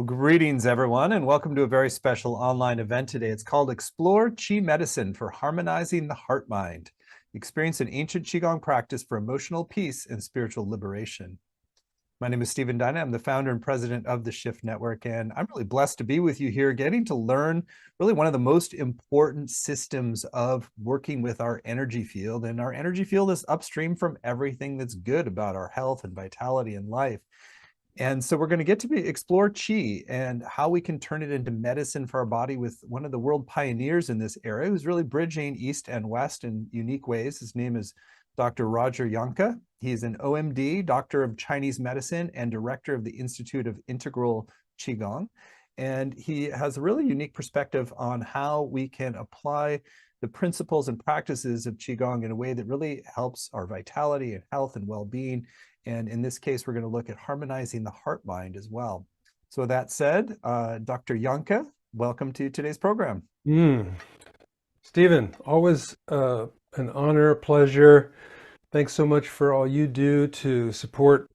Well, greetings, everyone, and welcome to a very special online event today. It's called Explore Qi Medicine for Harmonizing the Heart-Mind. Experience an ancient Qigong practice for emotional peace and spiritual liberation. My name is Stephen Dyna. I'm the founder and president of the Shift Network, and I'm really blessed to be with you here, getting to learn really one of the most important systems of working with our energy field. And our energy field is upstream from everything that's good about our health and vitality in life. And so we're going to get to explore Qi and how we can turn it into medicine for our body with one of the world pioneers in this area, who's really bridging East and West in unique ways. His name is Dr. Roger Yanka. He's an OMD, Doctor of Chinese Medicine, and Director of the Institute of Integral Qigong. And he has a really unique perspective on how we can apply the principles and practices of Qigong in a way that really helps our vitality and health and well-being. And in this case, we're going to look at harmonizing the heart-mind as well. So with that said, Dr. Yanka, welcome to today's program. Stephen, always an honor, a pleasure. Thanks so much for all you do to support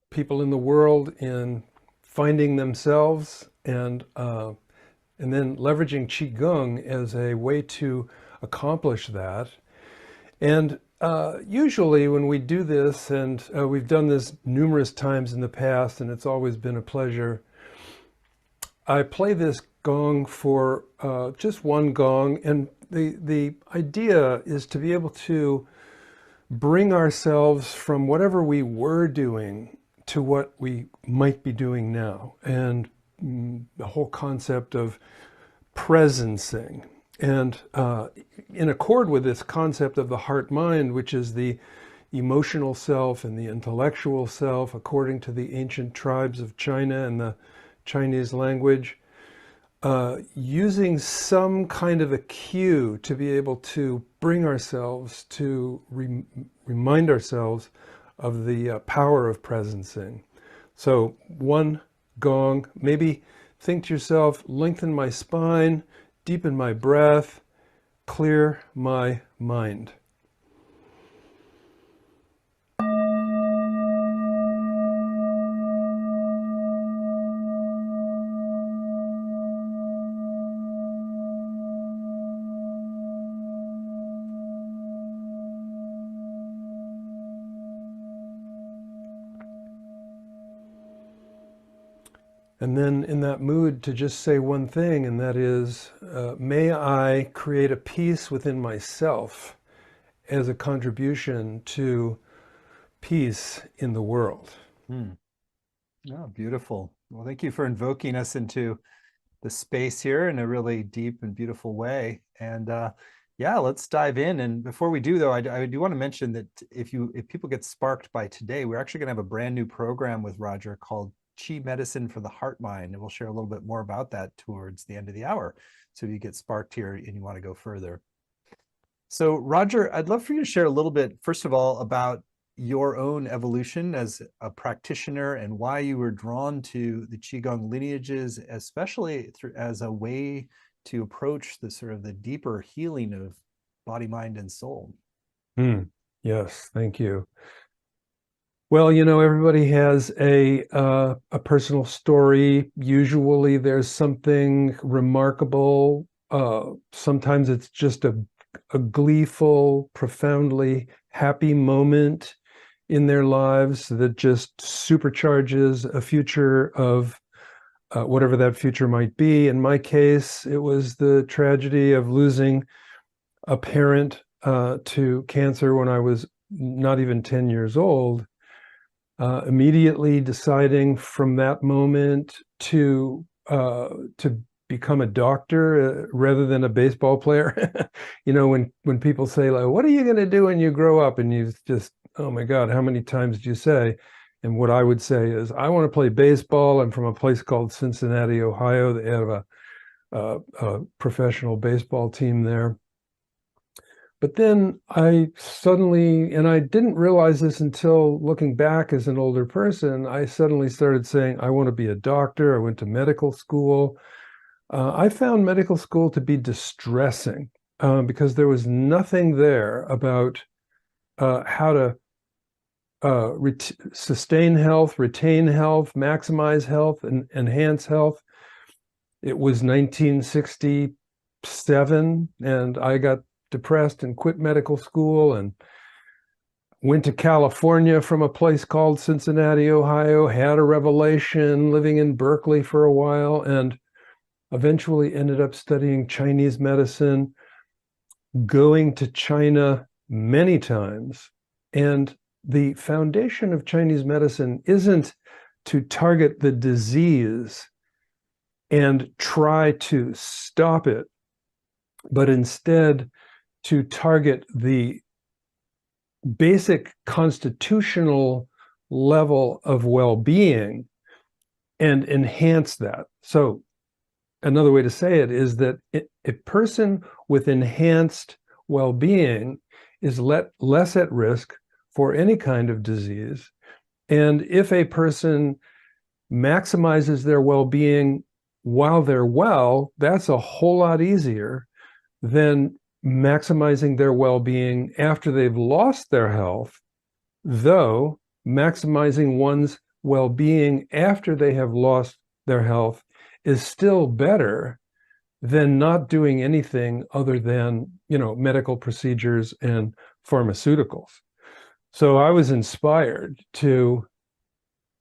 people in the world in finding themselves and then leveraging Qigong as a way to accomplish that. And usually when we do this, and we've done this numerous times in the past, and it's always been a pleasure, I play this gong for just one gong, and the idea is to be able to bring ourselves from whatever we were doing to what we might be doing now, and the whole concept of presencing. And in accord with this concept of the heart-mind, which is the emotional self and the intellectual self, according to the ancient tribes of China and the Chinese language, using some kind of a cue to be able to bring ourselves to remind ourselves of the power of presencing. So one gong, maybe think to yourself, lengthen my spine, deepen my breath, clear my mind. And then in that mood to just say one thing, and that is, may I create a peace within myself as a contribution to peace in the world. Oh, beautiful. Well, thank you for invoking us into the space here in a really deep and beautiful way. And yeah, let's dive in. And before we do, though, I do want to mention that if people get sparked by today, we're actually going to have a brand new program with Roger called Qi Medicine for the Heart-Mind, and we'll share a little bit more about that towards the end of the hour. So if you get sparked here and you want to go further. So Roger, I'd love for you to share a little bit, first of all, about your own evolution as a practitioner and why you were drawn to the Qigong lineages, especially as a way to approach the sort of the deeper healing of body, mind, and soul. Yes, thank you. Well, you know, everybody has a personal story. Usually there's something remarkable. Sometimes it's just a gleeful, profoundly happy moment in their lives that just supercharges a future of whatever that future might be. In my case, it was the tragedy of losing a parent to cancer when I was not even 10 years old. Immediately deciding from that moment to become a doctor rather than a baseball player. You know, when people say, like, what are you going to do when you grow up? And you just, oh my God, how many times do you say? And what I would say is, I want to play baseball. I'm from a place called Cincinnati, Ohio. They have a professional baseball team there. But then I suddenly, and I didn't realize this until looking back as an older person, I suddenly started saying, I want to be a doctor. I went to medical school. I found medical school to be distressing because there was nothing there about how to sustain health, retain health, maximize health, and enhance health. It was 1967, and I got depressed and quit medical school and went to California from a place called Cincinnati, Ohio, had a revelation, living in Berkeley for a while, and eventually ended up studying Chinese medicine, going to China many times. And the foundation of Chinese medicine isn't to target the disease and try to stop it, but instead to target the basic constitutional level of well-being and enhance that. So another way to say it is that a person with enhanced well-being is less at risk for any kind of disease. And if a person maximizes their well-being while they're well, that's a whole lot easier than maximizing their well-being after they've lost their health, though maximizing one's well-being after they have lost their health is still better than not doing anything other than, medical procedures and pharmaceuticals. So I was inspired to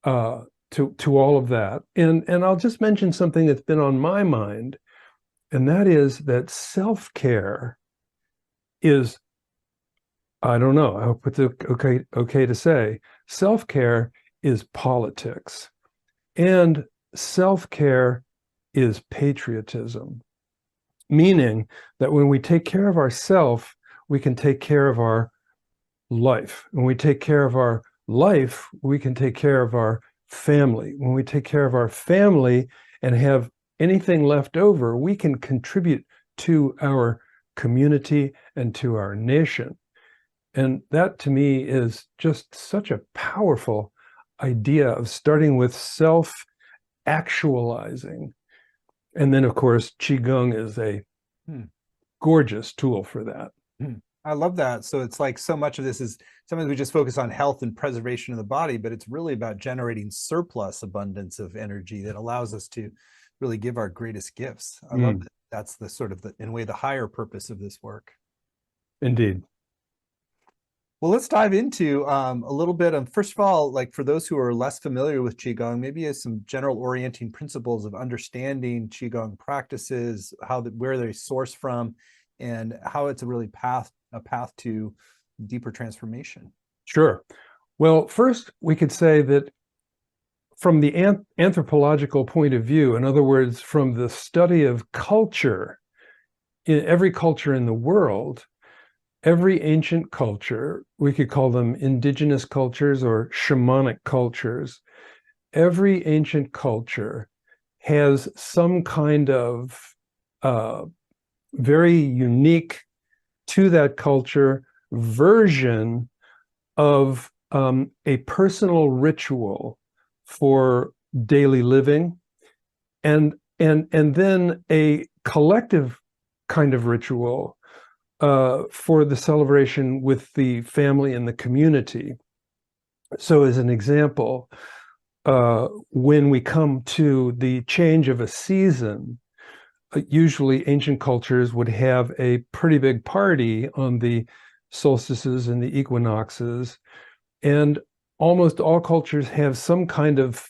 all of that. And I'll just mention something that's been on my mind, and that is that self-care is, I don't know, I hope it's okay to say, self-care is politics, and self-care is patriotism, meaning that when we take care of ourselves, we can take care of our life. When we take care of our life, we can take care of our family. When we take care of our family and have anything left over, we can contribute to our community and to our nation. And that to me is just such a powerful idea of starting with self-actualizing. And then, of course, Qigong is a gorgeous tool for that. I love that. So it's like so much of this is sometimes we just focus on health and preservation of the body, but it's really about generating surplus abundance of energy that allows us to really give our greatest gifts. I love that. That's the sort of in a way, the higher purpose of this work. Indeed. Well, let's dive into a little bit of, first of all, like for those who are less familiar with Qigong, maybe as some general orienting principles of understanding Qigong practices, where they source from, and how it's a path to deeper transformation. Sure. Well, first we could say that from the anthropological point of view, in other words, from the study of culture, in every culture in the world, every ancient culture, we could call them indigenous cultures or shamanic cultures, every ancient culture has some kind of very unique to that culture version of a personal ritual for daily living, and then a collective kind of ritual for the celebration with the family and the community. So as an example, when we come to the change of a season, usually ancient cultures would have a pretty big party on the solstices and the equinoxes, and almost all cultures have some kind of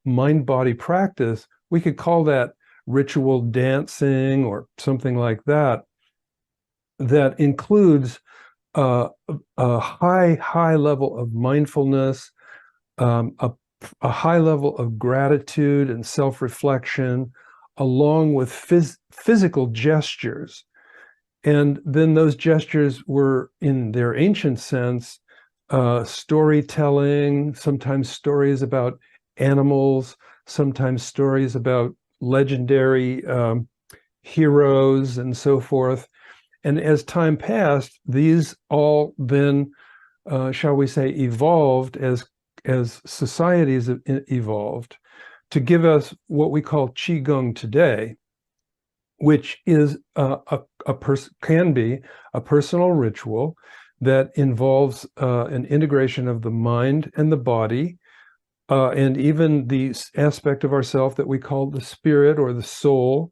mind-body practice. We could call that ritual dancing or something like that, that includes a high level of mindfulness, a high level of gratitude and self-reflection, along with physical gestures. And then those gestures were, in their ancient sense, storytelling, sometimes stories about animals, sometimes stories about legendary heroes and so forth. And as time passed, these all then, shall we say, evolved as societies evolved to give us what we call Qigong today, which is can be a personal ritual that involves an integration of the mind and the body, and even the aspect of ourself that we call the spirit or the soul,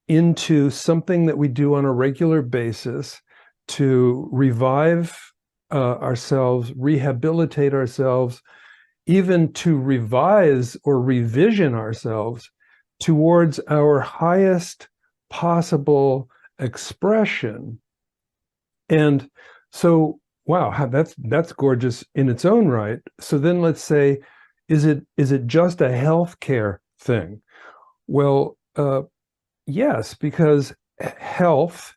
into something that we do on a regular basis to revive ourselves, rehabilitate ourselves, even to revise or revision ourselves towards our highest possible expression. And so, wow, that's gorgeous in its own right. So then let's say, is it just a healthcare thing? Well, yes, because health,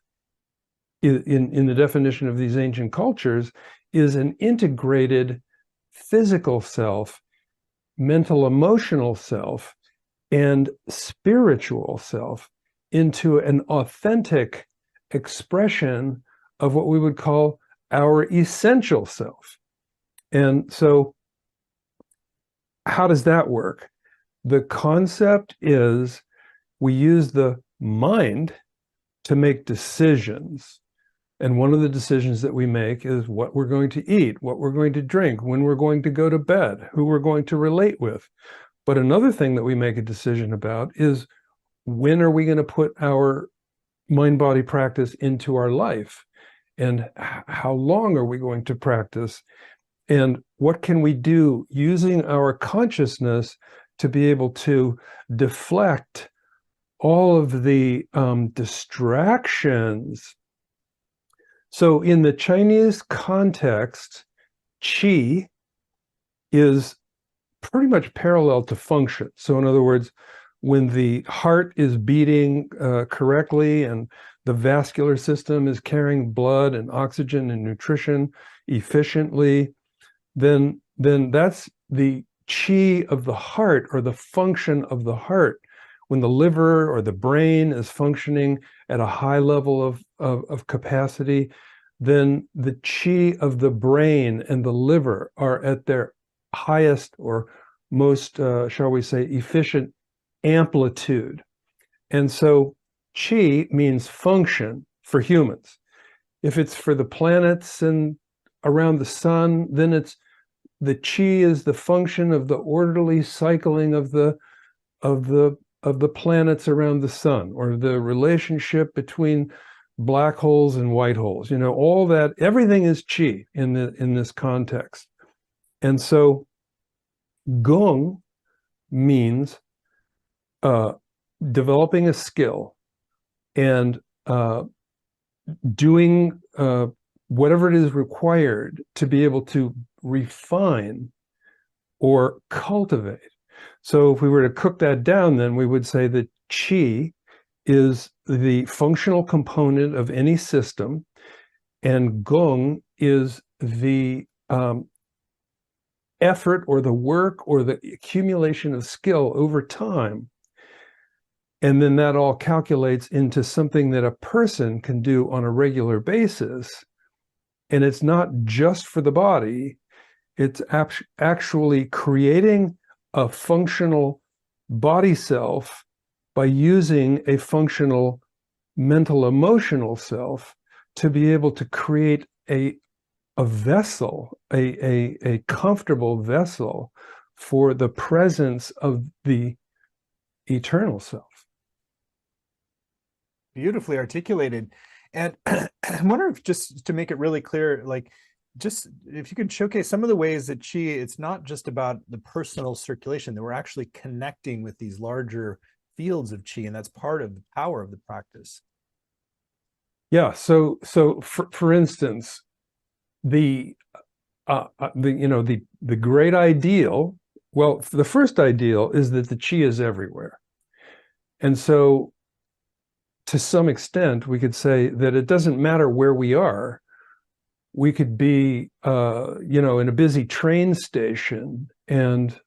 in the definition of these ancient cultures, is an integrated physical self, mental, emotional self, and spiritual self into an authentic expression of what we would call our essential self. And so, how does that work? The concept is we use the mind to make decisions. And one of the decisions that we make is what we're going to eat, what we're going to drink, when we're going to go to bed, who we're going to relate with. But another thing that we make a decision about is when are we going to put our mind-body practice into our life? And how long are we going to practice? And what can we do using our consciousness to be able to deflect all of the distractions? So in the Chinese context, qi is pretty much parallel to function. So in other words, when the heart is beating correctly and the vascular system is carrying blood and oxygen and nutrition efficiently, then that's the qi of the heart, or the function of the heart. When the liver or the brain is functioning at a high level of capacity, then the qi of the brain and the liver are at their highest or most, shall we say, efficient amplitude. And so qi means function for humans. If it's for the planets and around the sun, then it's the qi is the function of the orderly cycling of the planets around the sun, or the relationship between black holes and white holes. You know, all that, everything is qi in this context. And so gong means developing a skill and doing whatever it is required to be able to refine or cultivate. So if we were to cook that down, then we would say that qi is the functional component of any system, and gong is the effort or the work or the accumulation of skill over time. And then that all calculates into something that a person can do on a regular basis. And it's not just for the body, it's actually creating a functional body self by using a functional mental emotional self to be able to create a vessel, a comfortable vessel for the presence of the eternal self. Beautifully articulated. And I wonder if, just to make it really clear, like, just if you could showcase some of the ways that qi, it's not just about the personal circulation, that we're actually connecting with these larger fields of qi, and that's part of the power of the practice. Yeah. So for instance, the great ideal, well, the first ideal is that the qi is everywhere. And so to some extent, we could say that it doesn't matter where we are. We could be, in a busy train station and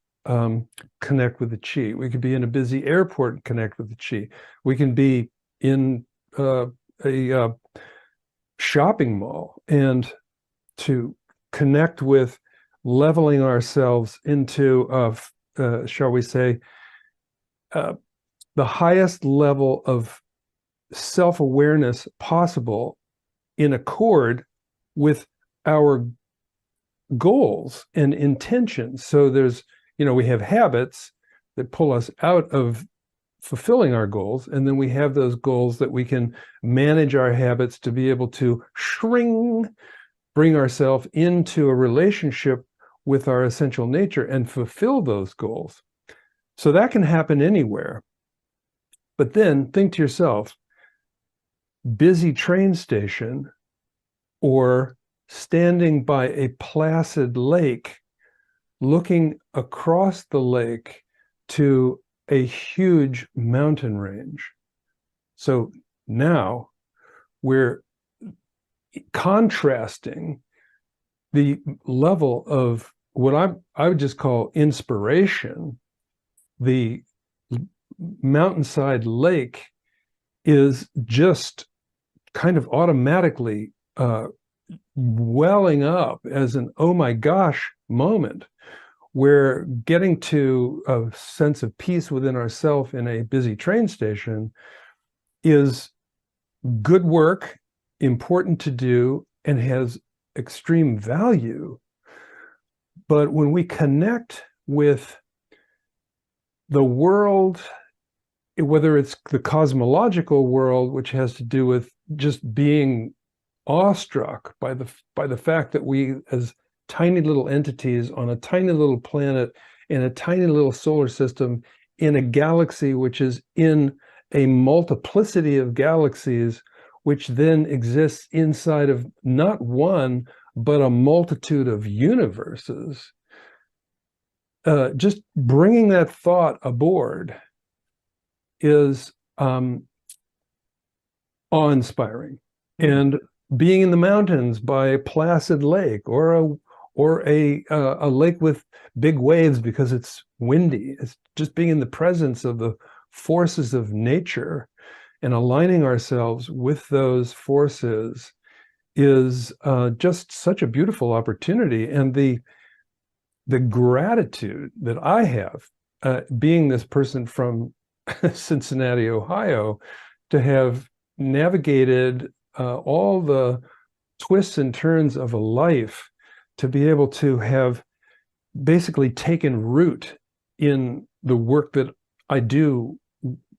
connect with the qi. We could be in a busy airport and connect with the qi. We can be in a shopping mall and to connect with leveling ourselves into, shall we say, the highest level of self-awareness possible in accord with our goals and intentions. So there's, we have habits that pull us out of fulfilling our goals, and then we have those goals that we can manage our habits to be able to bring ourselves into a relationship with our essential nature and fulfill those goals. So that can happen anywhere. But then think to yourself, busy train station or standing by a placid lake, looking across the lake to a huge mountain range. So now we're contrasting the level of what I would just call inspiration. The mountainside lake is just kind of automatically welling up as an oh my gosh moment, where getting to a sense of peace within ourselves in a busy train station is good work, important to do, and has extreme value. But when we connect with the world, whether it's the cosmological world, which has to do with just being awestruck by the fact that we, as tiny little entities on a tiny little planet in a tiny little solar system in a galaxy which is in a multiplicity of galaxies, which then exists inside of not one but a multitude of universes, just bringing that thought aboard is awe-inspiring. And being in the mountains by a placid lake or a lake with big waves because it's windy, it's just being in the presence of the forces of nature and aligning ourselves with those forces is just such a beautiful opportunity. And the gratitude that I have, being this person from Cincinnati, Ohio, to have navigated all the twists and turns of a life, to be able to have basically taken root in the work that I do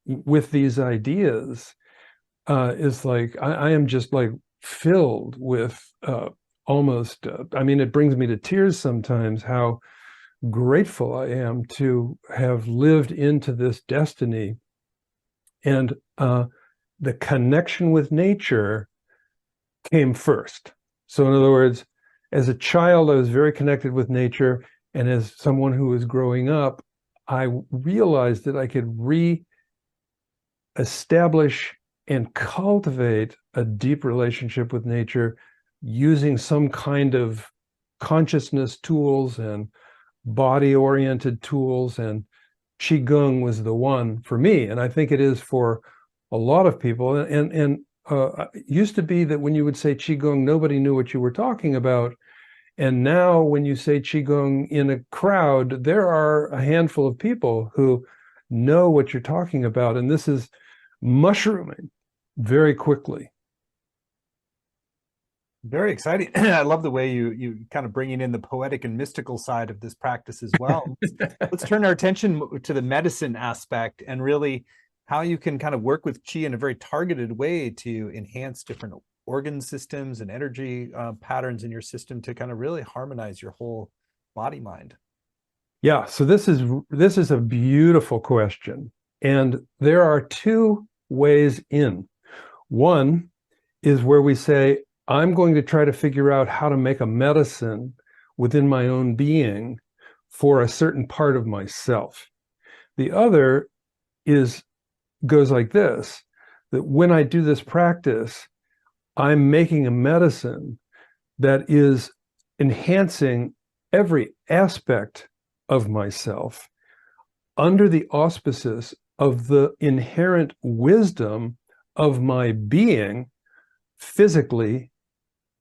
with these ideas, is like, I am just like filled with almost, I mean, it brings me to tears sometimes how grateful I am to have lived into this destiny. And the connection with nature came first. So in other words, as a child, I was very connected with nature. And as someone who was growing up, I realized that I could re-establish and cultivate a deep relationship with nature using some kind of consciousness tools and body-oriented tools, and Qigong was the one for me. And I think it is for a lot of people. And it used to be that when you would say Qigong, nobody knew what you were talking about. And now when you say Qigong in a crowd, there are a handful of people who know what you're talking about. And this is mushrooming very quickly. Very exciting. I love the way you kind of bringing in the poetic and mystical side of this practice as well. Let's turn our attention to the medicine aspect and really how you can kind of work with Qi in a very targeted way to enhance different organ systems and energy patterns in your system to kind of really harmonize your whole body mind. Yeah, so this is a beautiful question. And there are two ways in. One is where we say, I'm going to try to figure out how to make a medicine within my own being for a certain part of myself. The other goes like this, that when I do this practice, I'm making a medicine that is enhancing every aspect of myself under the auspices of the inherent wisdom of my being, physically,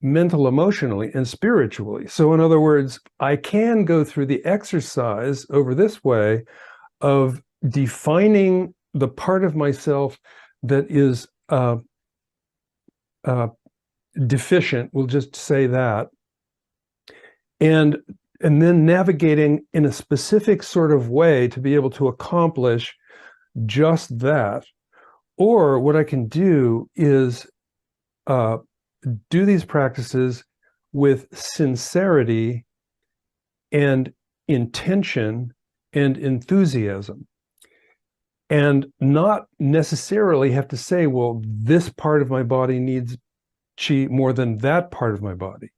mental, emotionally, and spiritually. So in other words, I can go through the exercise over this way of defining the part of myself that is deficient, we'll just say that, and then navigating in a specific sort of way to be able to accomplish just that. Or what I can do is do these practices with sincerity and intention and enthusiasm, and not necessarily have to say, well, this part of my body needs chi more than that part of my body.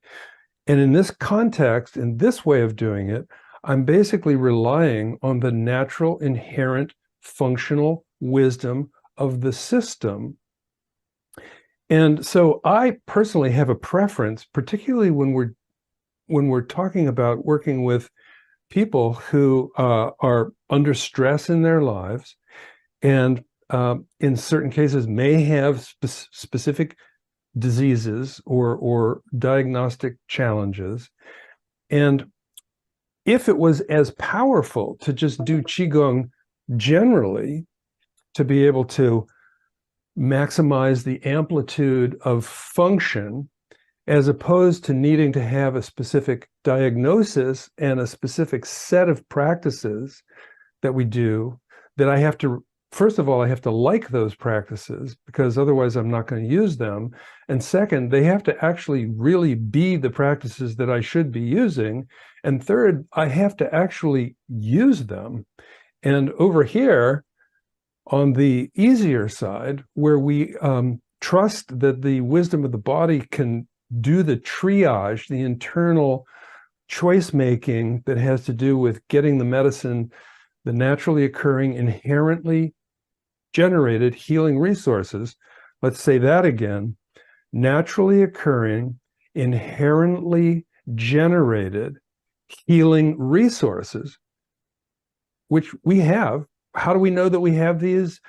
And in this context, in this way of doing it, I'm basically relying on the natural, inherent, functional wisdom of the system. And so I personally have a preference, particularly when we're talking about working with people who are under stress in their lives, and in certain cases may have specific diseases or diagnostic challenges. And if it was as powerful to just do Qigong generally, to be able to maximize the amplitude of function, as opposed to needing to have a specific diagnosis and a specific set of practices that we do, that I have to, first of all, I have to like those practices, because otherwise I'm not going to use them. And second, they have to actually really be the practices that I should be using. And third, I have to actually use them. And over here, on the easier side, where we trust that the wisdom of the body can do the triage, the internal choice making that has to do with getting the medicine, the naturally occurring, inherently generated healing resources. Let's say that again: naturally occurring, inherently generated healing resources, which we have. How do we know that we have these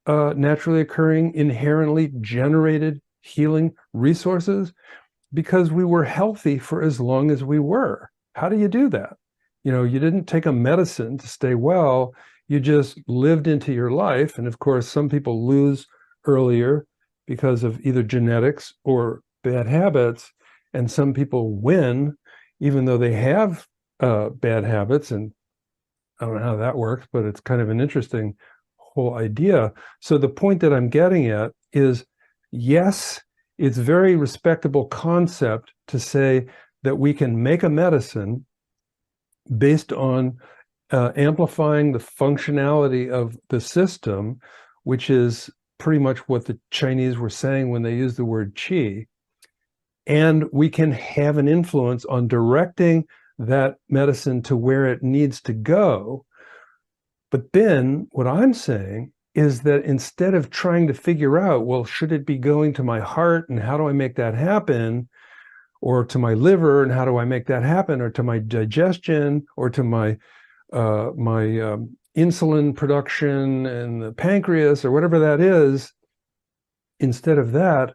naturally occurring, inherently generated healing resources? Because we were healthy for as long as we were. How do you do that? You know, you didn't take a medicine to stay well. You just lived into your life. And of course, some people lose earlier because of either genetics or bad habits. And some people win, even though they have bad habits. And I don't know how that works, but it's kind of an interesting whole idea. So the point that I'm getting at is, yes, it's a very respectable concept to say that we can make a medicine based on amplifying the functionality of the system, which is pretty much what the Chinese were saying when they used the word qi. And we can have an influence on directing that medicine to where it needs to go. But then what I'm saying is that instead of trying to figure out, well, should it be going to my heart and how do I make that happen? Or to my liver and how do I make that happen? Or to my digestion, or to my insulin production and the pancreas, or whatever that is. Instead of that,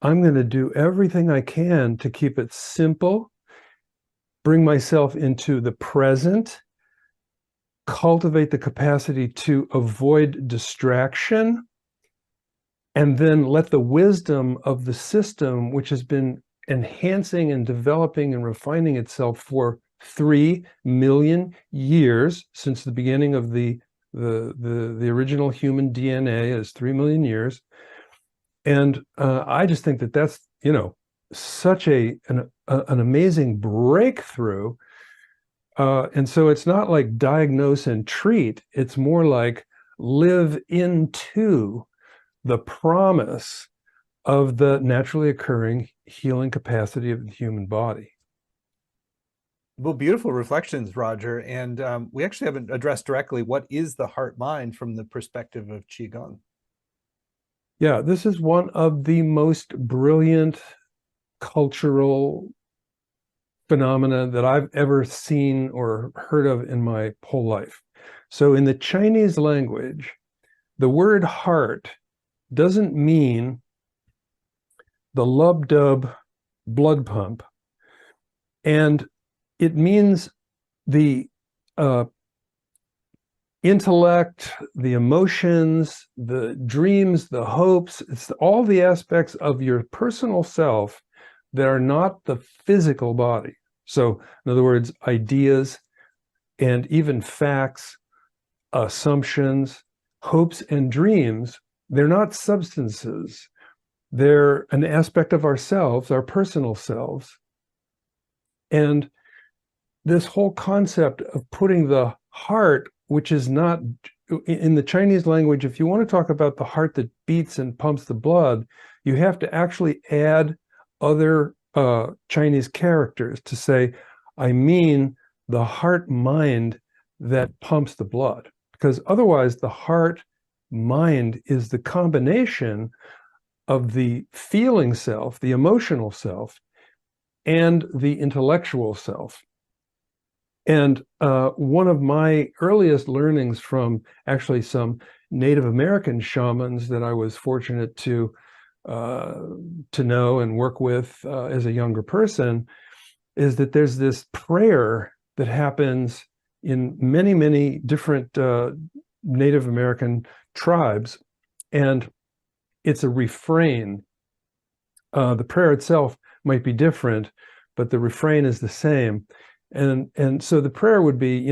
I'm going to do everything I can to keep it simple, bring myself into the present, cultivate the capacity to avoid distraction, and then let the wisdom of the system, which has been enhancing and developing and refining itself for 3 million years, since the beginning of the original human DNA is 3 million years. And I just think that that's, you know, such an amazing breakthrough. And so it's not like diagnose and treat. It's more like live into the promise of the naturally occurring healing capacity of the human body. Well, beautiful reflections, Roger. And we actually haven't addressed directly what is the heart mind from the perspective of Qigong. Yeah, this is one of the most brilliant cultural phenomena that I've ever seen or heard of in my whole life. So in the Chinese language, the word heart doesn't mean the lub-dub blood pump, and it means the intellect, the emotions, the dreams, the hopes. It's all the aspects of your personal self that are not the physical body. So, in other words, ideas and even facts, assumptions, hopes, and dreams, they're not substances. They're an aspect of ourselves, our personal selves. And this whole concept of putting the heart, which is not in the Chinese language, if you want to talk about the heart that beats and pumps the blood, you have to actually add other Chinese characters to say, I mean the heart mind that pumps the blood. Because otherwise, the heart mind is the combination of the feeling self, the emotional self, and the intellectual self. And one of my earliest learnings from actually some Native American shamans that I was fortunate to know and work with as a younger person is that there's this prayer that happens in many, many different Native American tribes, and it's a refrain. The prayer itself might be different, but the refrain is the same. And so the prayer would be,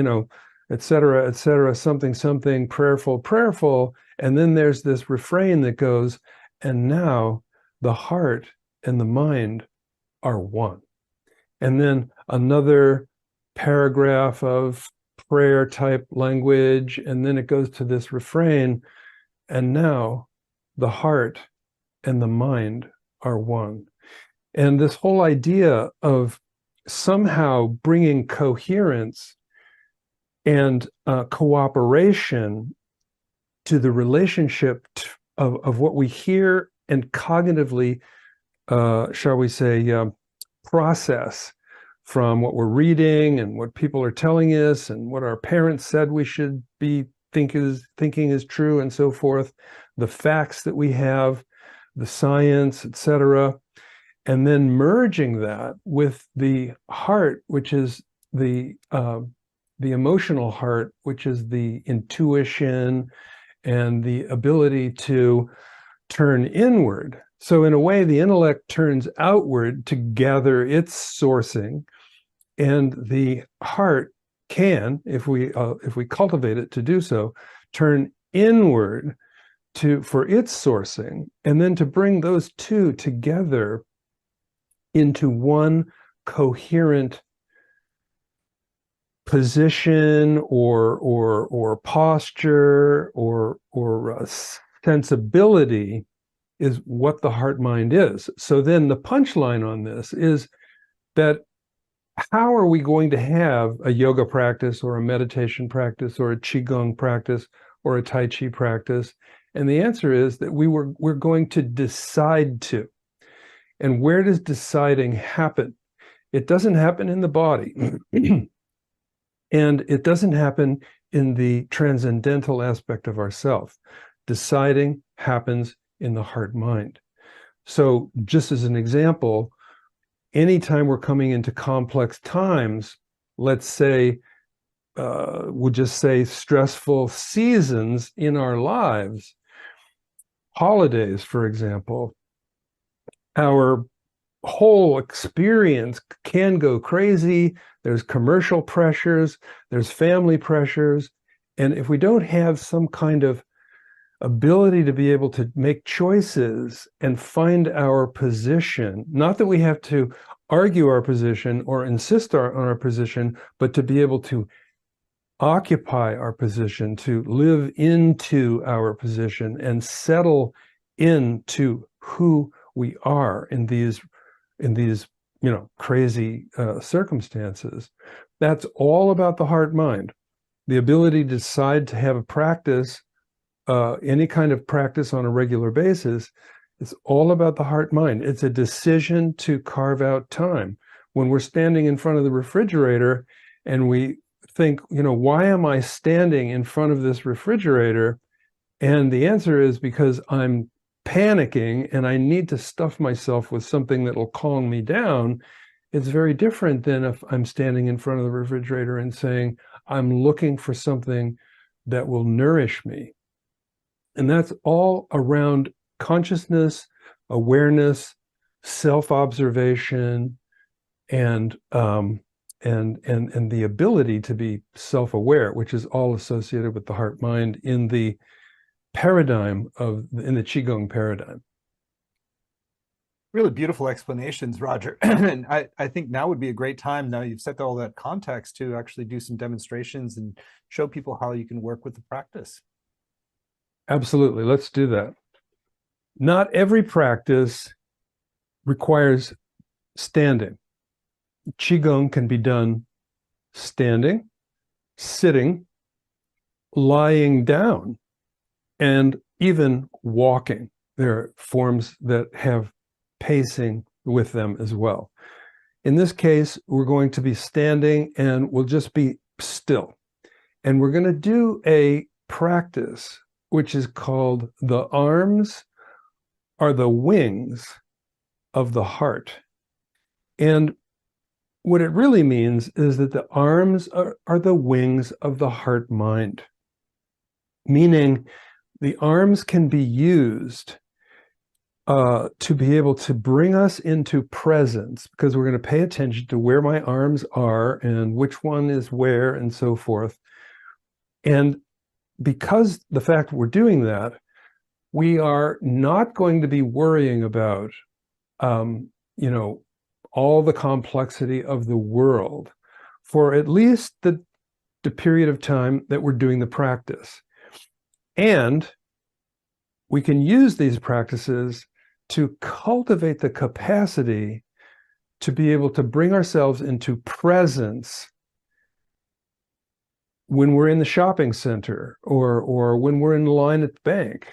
et cetera, something, something, prayerful, prayerful. And then there's this refrain that goes, and now the heart and the mind are one. And then another paragraph of prayer type language. And then it goes to this refrain, and now the heart and the mind are one. And this whole idea of somehow bringing coherence and cooperation to the relationship of what we hear and cognitively, shall we say, process from what we're reading and what people are telling us and what our parents said we should be thinking is true and so forth, the facts that we have, the science, etc., and then merging that with the heart, which is the emotional heart, which is the intuition and the ability to turn inward. So in a way, the intellect turns outward to gather its sourcing, and the heart can, if we cultivate it to do so, turn inward for its sourcing, and then to bring those two together into one coherent position or posture or sensibility is what the heart mind is. So then the punchline on this is that how are we going to have a yoga practice or a meditation practice or a qigong practice or a tai chi practice? And the answer is that we're going to decide to. And where does deciding happen? It doesn't happen in the body. And it doesn't happen in the transcendental aspect of ourself. Deciding happens in the heart mind. So just as an example, anytime we're coming into complex times, let's say, we'll just say stressful seasons in our lives, holidays, for example, our whole experience can go crazy. There's commercial pressures, there's family pressures. And if we don't have some kind of ability to be able to make choices and find our position, not that we have to argue our position or insist on our position, but to be able to occupy our position, to live into our position and settle into who we are in these crazy circumstances. That's all about the heart mind. The ability to decide to have a practice, any kind of practice on a regular basis, is all about the heart mind. It's a decision to carve out time. When we're standing in front of the refrigerator and we think, why am I standing in front of this refrigerator? And the answer is because I'm panicking and I need to stuff myself with something that'll calm me down. It's very different than if I'm standing in front of the refrigerator and saying, I'm looking for something that will nourish me. And that's all around consciousness, awareness, self-observation, and the ability to be self-aware, which is all associated with the heart-mind in the paradigm in the Qigong paradigm. Really beautiful explanations, Roger. And I think now would be a great time, now you've set all that context, to actually do some demonstrations and show people how you can work with the practice. Absolutely. Let's do that. Not every practice requires standing. Qigong can be done standing, sitting, lying down, and even walking. There are forms that have pacing with them as well. In this case, we're going to be standing and we'll just be still. And we're going to do a practice which is called the arms are the wings of the heart. And what it really means is that the arms are the wings of the heart-mind, meaning the arms can be used to be able to bring us into presence, because we're going to pay attention to where my arms are and which one is where and so forth. And because the fact we're doing that, we are not going to be worrying about, all the complexity of the world for at least the period of time that we're doing the practice. And we can use these practices to cultivate the capacity to be able to bring ourselves into presence when we're in the shopping center or when we're in line at the bank.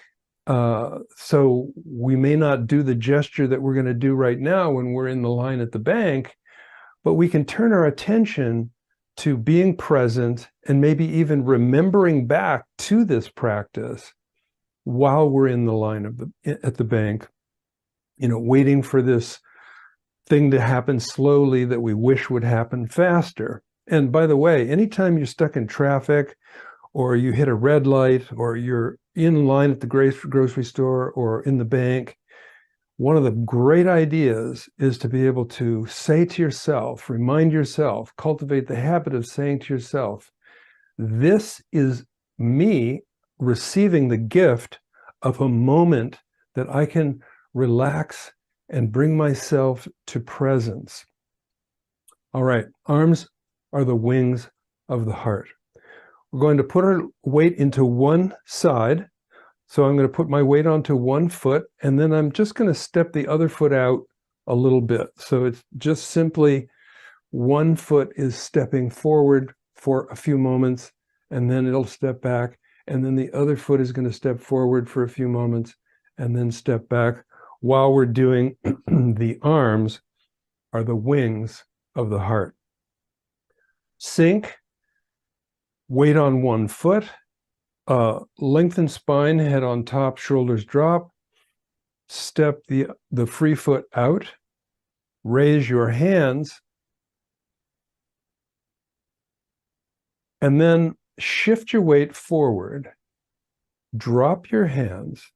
So we may not do the gesture that we're going to do right now when we're in the line at the bank, but we can turn our attention to being present and maybe even remembering back to this practice while we're in the line at the bank, waiting for this thing to happen slowly that we wish would happen faster. And by the way, anytime you're stuck in traffic, or you hit a red light, or you're in line at the grocery store or in the bank, one of the great ideas is to be able to say to yourself, remind yourself, cultivate the habit of saying to yourself, this is me receiving the gift of a moment that I can relax and bring myself to presence. All right, arms are the wings of the heart. We're going to put our weight into one side. So I'm going to put my weight onto one foot, and then I'm just going to step the other foot out a little bit. So it's just simply one foot is stepping forward for a few moments, and then it'll step back. And then the other foot is going to step forward for a few moments and then step back, while we're doing the arms are the wings of the heart. Sink. Weight on one foot, lengthen spine, head on top, shoulders drop, step the free foot out, raise your hands, and then shift your weight forward, drop your hands,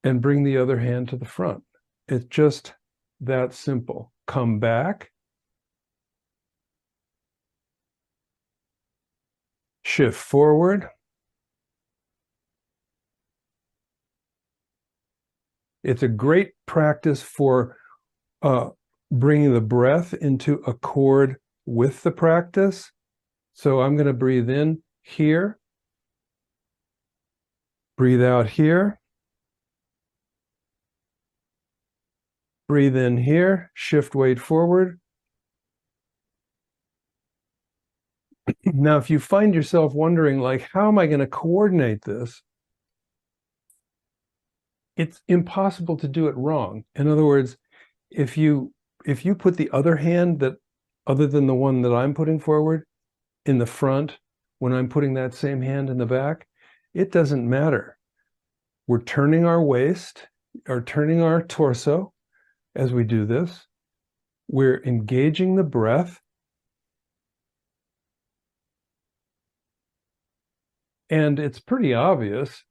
and bring the other hand to the front. It's just that simple. Come back, shift forward. It's a great practice for bringing the breath into accord with the practice. So I'm going to breathe in here, breathe out here, breathe in here, shift weight forward. Now, if you find yourself wondering, like, how am I going to coordinate this? It's impossible to do it wrong. In other words, if you put the other hand other than the one that I'm putting forward in the front, when I'm putting that same hand in the back, it doesn't matter. We're turning our waist or turning our torso as we do this. We're engaging the breath. And it's pretty obvious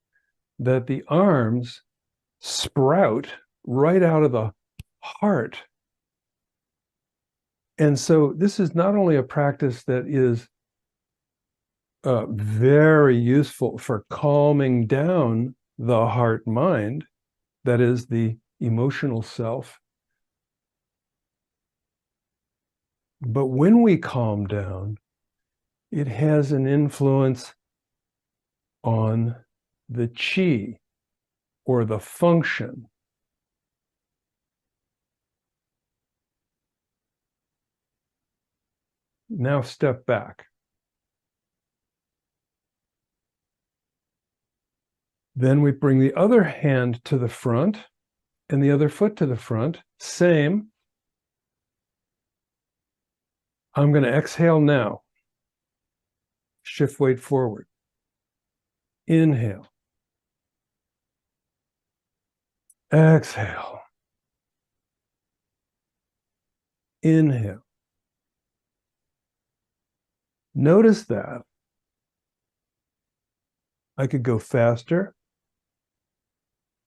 that the arms sprout right out of the heart. And so this is not only a practice that is very useful for calming down the heart mind, that is the emotional self. But when we calm down, it has an influence on the chi, or the function. Now step back. Then we bring the other hand to the front and the other foot to the front. Same. I'm going to exhale now. Shift weight forward. Inhale. Exhale. Inhale. Notice that I could go faster,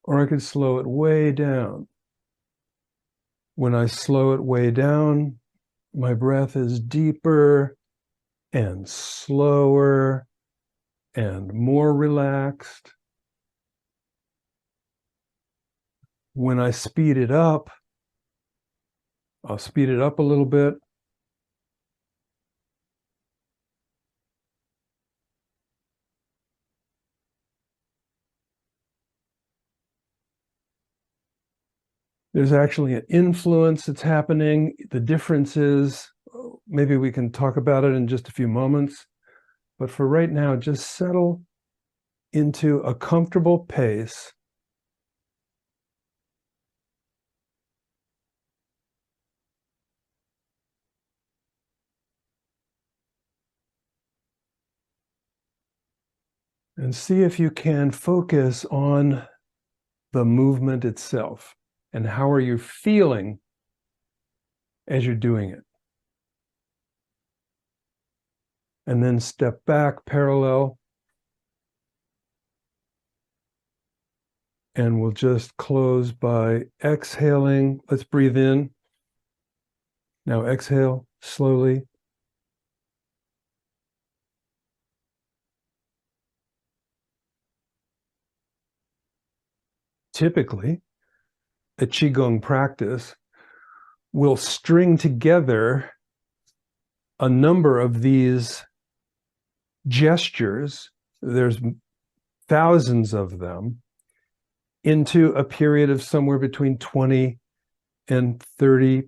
or I could slow it way down. When I slow it way down, my breath is deeper and slower and more relaxed. When I speed it up, I'll speed it up a little bit. There's actually an influence that's happening. The difference is, maybe we can talk about it in just a few moments, but for right now, just settle into a comfortable pace. And see if you can focus on the movement itself. And how are you feeling as you're doing it? And then step back parallel. And we'll just close by exhaling. Let's breathe in. Now exhale slowly. Typically, a Qigong practice will string together a number of these gestures, there's thousands of them, into a period of somewhere between 20 and 30,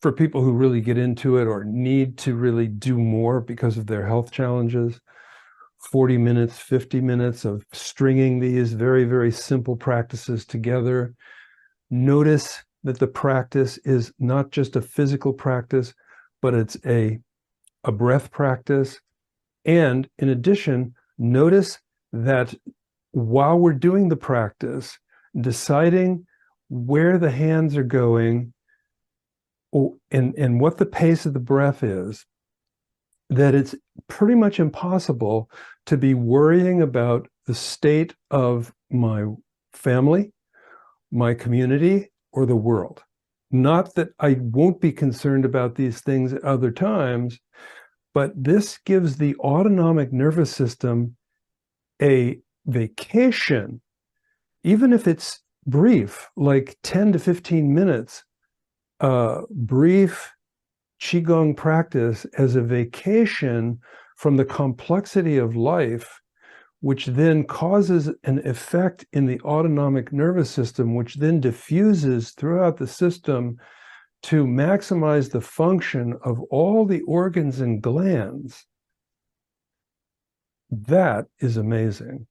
for people who really get into it or need to really do more because of their health challenges. 40 minutes, 50 minutes of stringing these very, very simple practices together. Notice that the practice is not just a physical practice, but it's a breath practice. And in addition, notice that while we're doing the practice, deciding where the hands are going and what the pace of the breath is, that it's pretty much impossible to be worrying about the state of my family, my community, or the world. Not that I won't be concerned about these things at other times, but this gives the autonomic nervous system a vacation, even if it's brief, like 10 to 15 minutes, brief Qigong practice as a vacation from the complexity of life, which then causes an effect in the autonomic nervous system, which then diffuses throughout the system to maximize the function of all the organs and glands. That is amazing.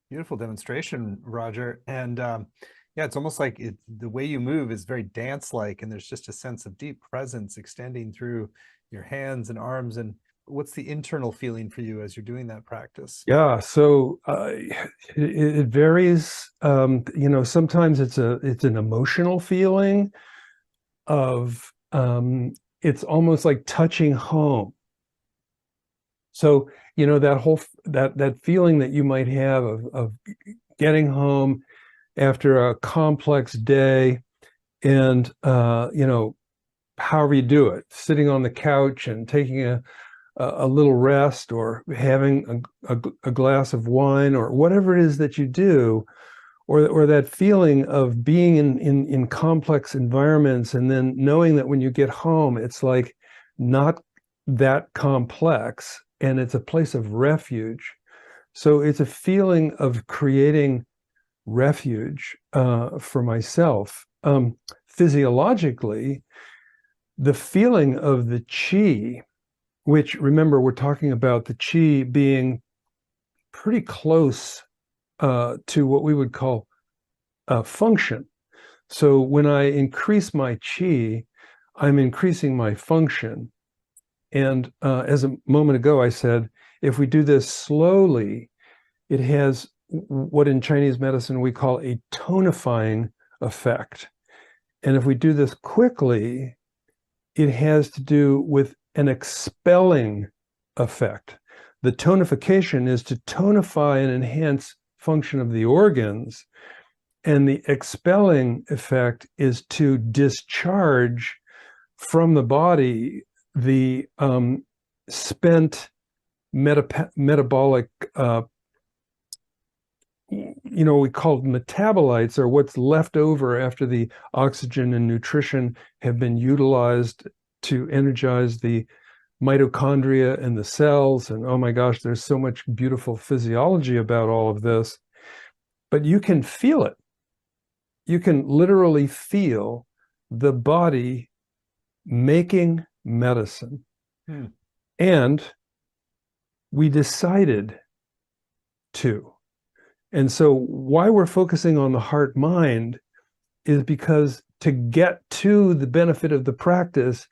Beautiful demonstration, Roger. And yeah, it's almost like the way you move is very dance-like, and there's just a sense of deep presence extending through your hands and arms. And what's the internal feeling for you as you're doing that practice? Yeah, so it varies. Sometimes it's an emotional feeling of it's almost like touching home. So, that feeling that you might have of getting home after a complex day, and however you do it, sitting on the couch and taking a little rest, or having a glass of wine, or whatever it is that you do, or that feeling of being in complex environments, and then knowing that when you get home, it's like not that complex, and it's a place of refuge. So it's a feeling of creating refuge for myself. Physiologically, the feeling of the chi, which, remember, we're talking about the chi being pretty close to what we would call function. So when I increase my chi, I'm increasing my function. And as a moment ago, I said, if we do this slowly, it has what in Chinese medicine we call a tonifying effect. And if we do this quickly, it has to do with an expelling effect. The tonification is to tonify and enhance function of the organs, and the expelling effect is to discharge from the body the spent metabolic, we call it metabolites, or what's left over after the oxygen and nutrition have been utilized to energize the mitochondria and the cells. And oh my gosh, there's so much beautiful physiology about all of this. But you can feel it. You can literally feel the body making medicine. And we decided to. And so why we're focusing on the heart mind is because to get to the benefit of the practice,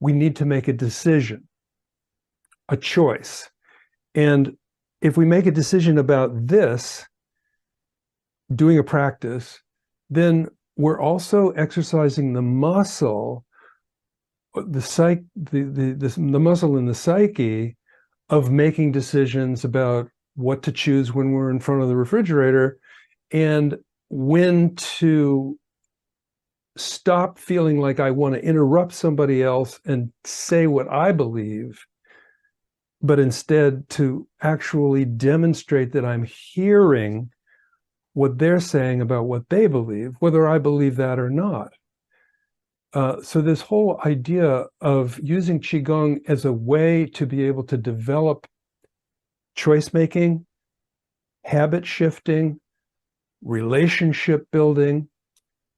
we need to make a decision, a choice. And if we make a decision about this, doing a practice, then we're also exercising the muscle, the muscle in the psyche of making decisions about what to choose when we're in front of the refrigerator, and when to stop feeling like I want to interrupt somebody else and say what I believe, but instead to actually demonstrate that I'm hearing what they're saying about what they believe, whether I believe that or not. So this whole idea of using Qigong as a way to be able to develop choice making, habit shifting, relationship building,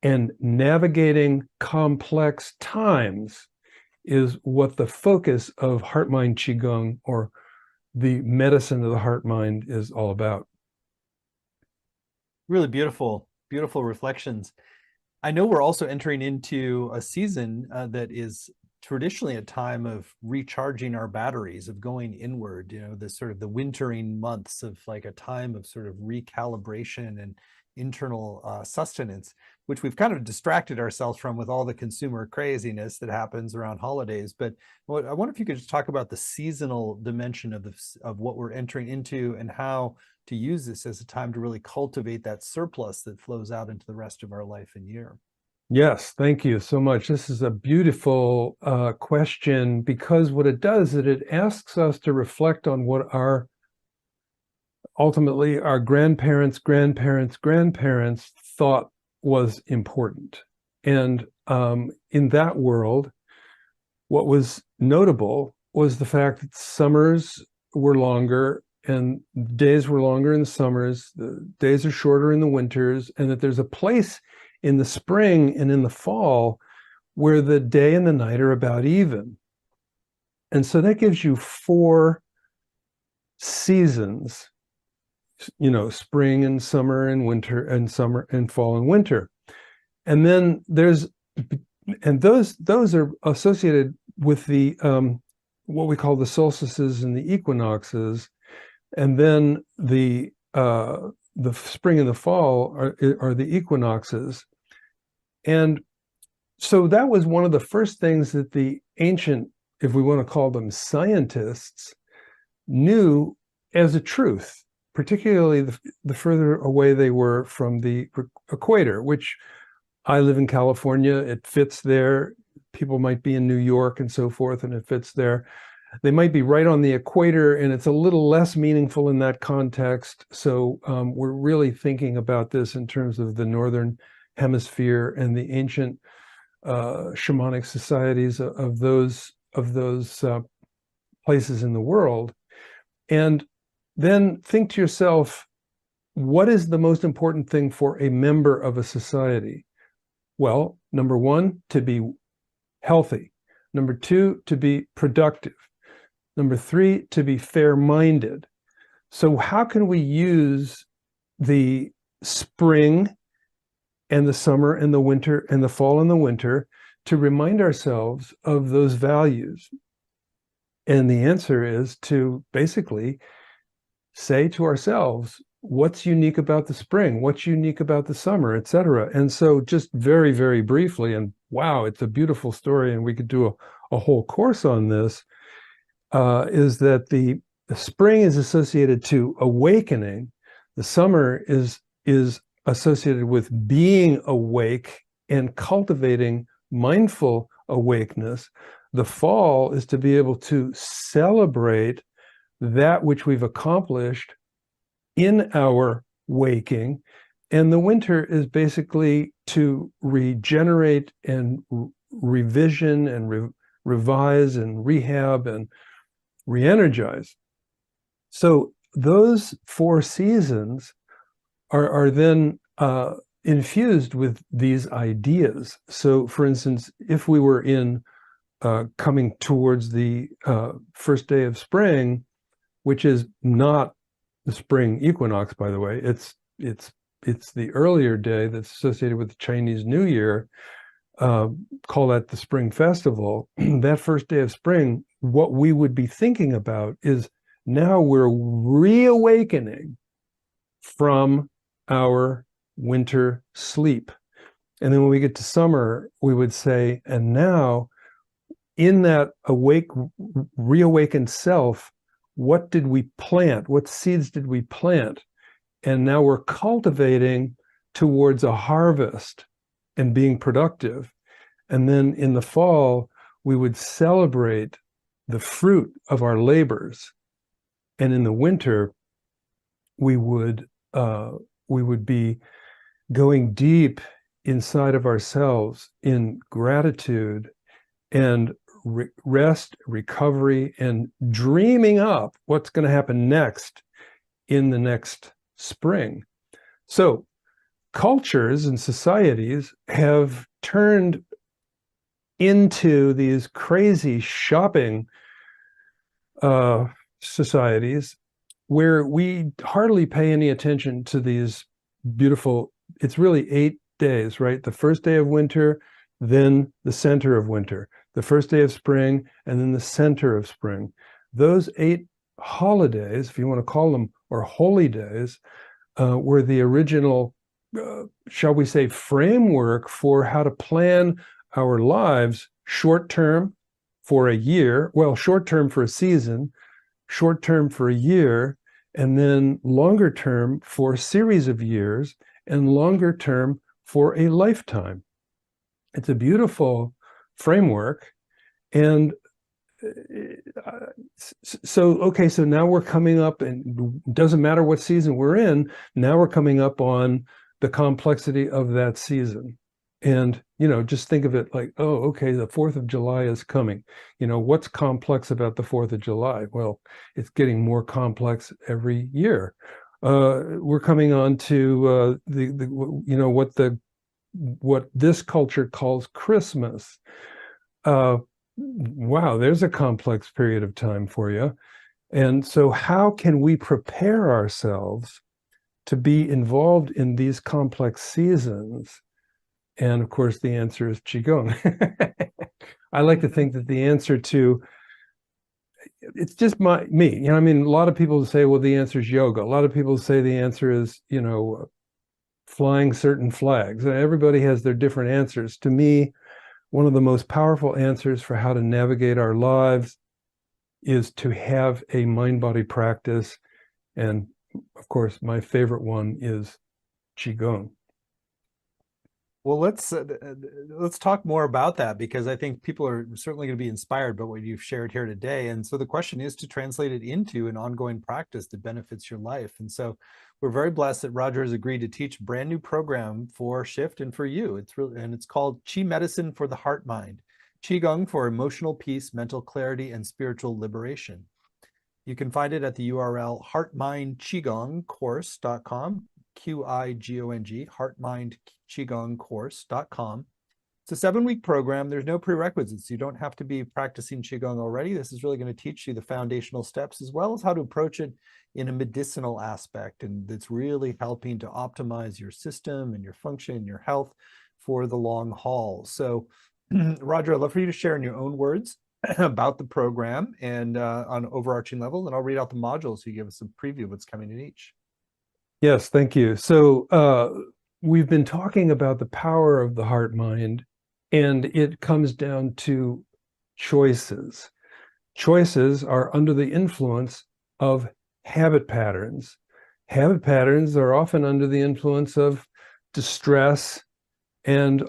and navigating complex times is what the focus of Heart Mind Qigong, or the medicine of the heart mind, is all about. Really beautiful, beautiful reflections. I know we're also entering into a season that is traditionally a time of recharging our batteries, of going inward, the sort of the wintering months of like a time of sort of recalibration and internal sustenance, which we've kind of distracted ourselves from with all the consumer craziness that happens around holidays. But I wonder if you could just talk about the seasonal dimension of what we're entering into, and how to use this as a time to really cultivate that surplus that flows out into the rest of our life and year. Yes, thank you so much. This is a beautiful question, because what it does is it asks us to reflect on what ultimately our grandparents thought was important. And in that world, what was notable was the fact that summers were longer and days were longer in the summers, the days are shorter in the winters, and that there's a place in the spring and in the fall where the day and the night are about even. And so that gives you 4 seasons, spring and summer and winter, and summer and fall and winter. And then those are associated with the what we call the solstices and the equinoxes. And then the spring and the fall are the equinoxes. And so that was one of the first things that the ancient, if we want to call them scientists, knew as a truth, particularly the further away they were from the equator, which I live in California. It fits there. People might be in New York and so forth, and it fits there. They might be right on the equator, and it's a little less meaningful in that context. So we're really thinking about this in terms of the northern hemisphere and the ancient shamanic societies of those places in the world. And then think to yourself, what is the most important thing for a member of a society? Well, number one, to be healthy. Number two, to be productive. Number three, to be fair-minded. So how can we use the spring and the summer and the winter and the fall and the winter to remind ourselves of those values? And the answer is to basically say to ourselves, what's unique about the spring? What's unique about the summer, et cetera? And so just very, very briefly, and wow, it's a beautiful story, and we could do a whole course on this, is that the spring is associated to awakening. The summer is associated with being awake and cultivating mindful awakeness. The fall is to be able to celebrate that which we've accomplished in our waking. And the winter is basically to regenerate and revision and revise and rehab and re-energize. So those 4 seasons are then infused with these ideas. So for instance, if we were in coming towards the first day of spring, which is not the spring equinox, by the way, it's the earlier day that's associated with the Chinese New Year, call that the Spring Festival. That first day of spring, what we would be thinking about is now we're reawakening from our winter sleep. And then when we get to summer, we would say, and now in that reawakened self, what did we plant? What seeds did we plant? And now we're cultivating towards a harvest and being productive. And then in the fall, we would celebrate the fruit of our labors. And in the winter, we would be going deep inside of ourselves in gratitude and rest, recovery, and dreaming up what's going to happen next in the next spring. So cultures and societies have turned into these crazy shopping societies where we hardly pay any attention to these beautiful, it's really 8 days, right? The first day of winter, then the center of winter, the first day of spring, and then the center of spring. Those 8 holidays, if you want to call them, or holy days, were the original, shall we say, framework for how to plan our lives short term for a year, well, short term for a season, short term for a year, and then longer term for a series of years, and longer term for a lifetime. It's a beautiful framework. And so now we're coming up, and it doesn't matter what season we're in, now we're coming up on the complexity of that season. And, just think of it like, oh, okay, the 4th of July is coming. What's complex about the 4th of July? Well, it's getting more complex every year. We're coming on to what this culture calls Christmas. Wow, there's a complex period of time for you. And so how can we prepare ourselves to be involved in these complex seasons? And of course, the answer is Qigong. I like to think that the answer to, it's just me. A lot of people say, well, the answer is yoga. A lot of people say the answer is, flying certain flags. Everybody has their different answers. To me, one of the most powerful answers for how to navigate our lives is to have a mind-body practice. And of course, my favorite one is Qigong. Well, let's talk more about that, because I think people are certainly going to be inspired by what you've shared here today. And so the question is to translate it into an ongoing practice that benefits your life. And so we're very blessed that Roger has agreed to teach a brand new program for Shift and for you. It's called Qi Medicine for the Heart Mind, Qigong for emotional peace, mental clarity, and spiritual liberation. You can find it at the URL heartmindqigongcourse.com, Qigong, heartmindqigongcourse.com. It's a 7-week program. There's no prerequisites. You don't have to be practicing Qigong already. This is really going to teach you the foundational steps as well as how to approach it in a medicinal aspect. And it's really helping to optimize your system and your function and your health for the long haul. So, Roger, I'd love for you to share in your own words about the program and on an overarching level, and I'll read out the modules so you give us a preview of what's coming in each. Yes, thank you. So we've been talking about the power of the heart mind, and it comes down to choices. Choices are under the influence of habit patterns. Habit patterns are often under the influence of distress and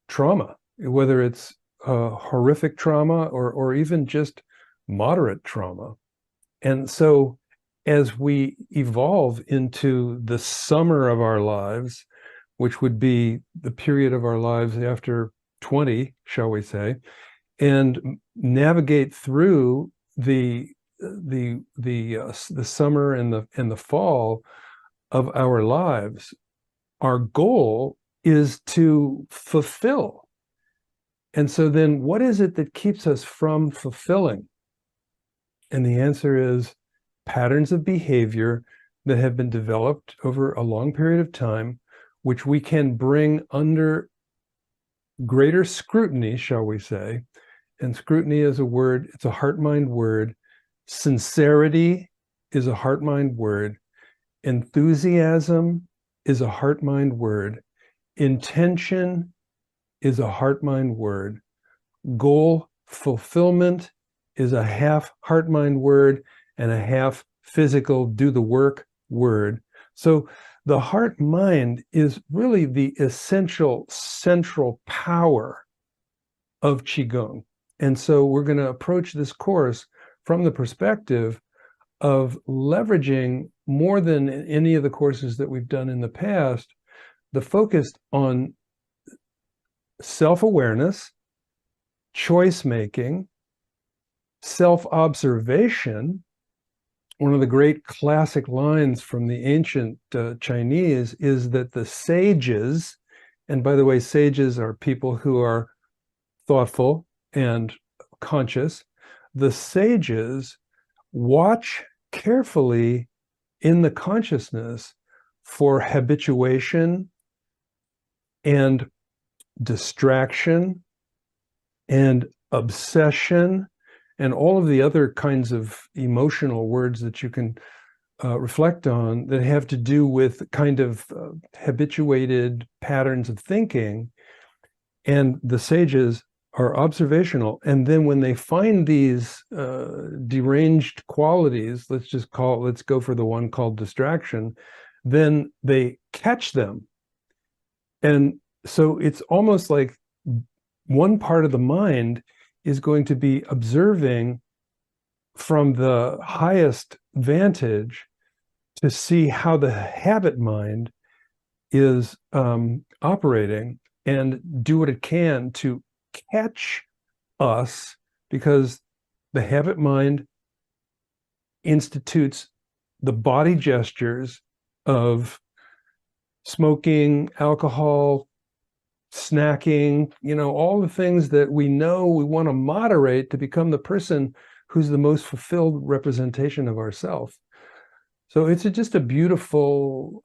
trauma, whether it's horrific trauma or even just moderate trauma. And so as we evolve into the summer of our lives, which would be the period of our lives after 20, shall we say, and navigate through the summer and the fall of our lives, our goal is to fulfill. And so then what is it that keeps us from fulfilling? And the answer is patterns of behavior that have been developed over a long period of time, which we can bring under greater scrutiny, shall we say. And scrutiny is a word, it's a heart-mind word. Sincerity is a heart-mind word. Enthusiasm is a heart-mind word. Intention is a heart-mind word. Goal fulfillment is a half heart-mind word and a half physical do the work word. So the heart-mind is really the essential central power of Qigong. And so we're going to approach this course from the perspective of leveraging, more than any of the courses that we've done in the past, the focus on self-awareness, choice-making, self-observation. One of the great classic lines from the ancient Chinese is that the sages, and by the way, sages are people who are thoughtful and conscious, the sages watch carefully in the consciousness for habituation and distraction and obsession and all of the other kinds of emotional words that you can reflect on that have to do with kind of habituated patterns of thinking. And the sages are observational. And then when they find these deranged qualities, let's go for the one called distraction, then they catch them. And so it's almost like one part of the mind is going to be observing from the highest vantage to see how the habit mind is operating and do what it can to catch us, because the habit mind institutes the body gestures of smoking, alcohol, snacking, all the things that we know we want to moderate to become the person who's the most fulfilled representation of ourselves. So it's just a beautiful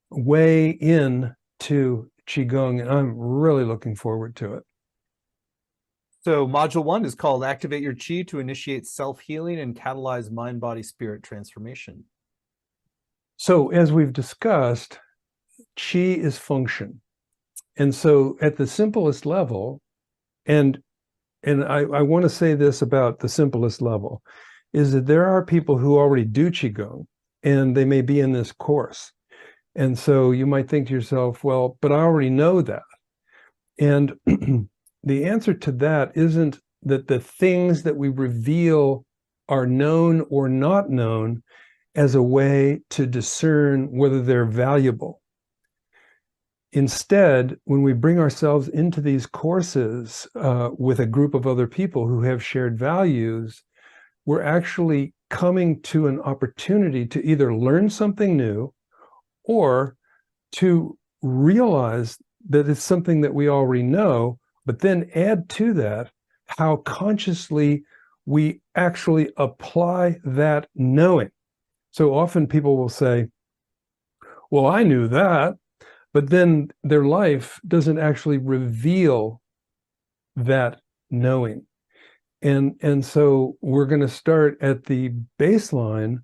way in to Qigong, and I'm really looking forward to it. So module 1 is called Activate Your Qi to Initiate Self-Healing and Catalyze Mind-Body-Spirit Transformation. So as we've discussed, Qi is function. And so at the simplest level, And I want to say this about the simplest level, is that there are people who already do Qigong, and they may be in this course. And so you might think to yourself, well, but I already know that. And the answer to that isn't that the things that we reveal are known or not known as a way to discern whether they're valuable. Instead, when we bring ourselves into these courses with a group of other people who have shared values, we're actually coming to an opportunity to either learn something new or to realize that it's something that we already know, but then add to that how consciously we actually apply that knowing. So often people will say, well, I knew that, but then their life doesn't actually reveal that knowing. And so we're going to start at the baseline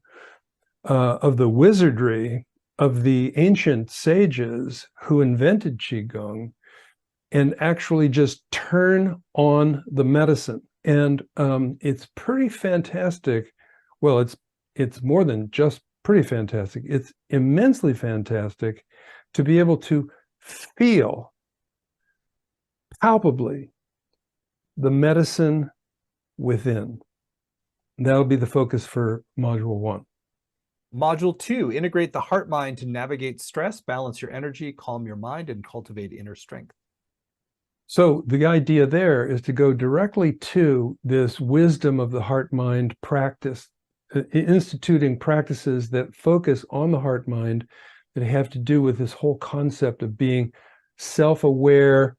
of the wizardry of the ancient sages who invented Qigong and actually just turn on the medicine. And it's pretty fantastic. Well, it's more than just pretty fantastic. It's immensely fantastic to be able to feel palpably the medicine within. That'll be the focus for Module 1. Module 2, integrate the heart mind to navigate stress, balance your energy, calm your mind, and cultivate inner strength. So the idea there is to go directly to this wisdom of the heart mind practice, instituting practices that focus on the heart mind that have to do with this whole concept of being self-aware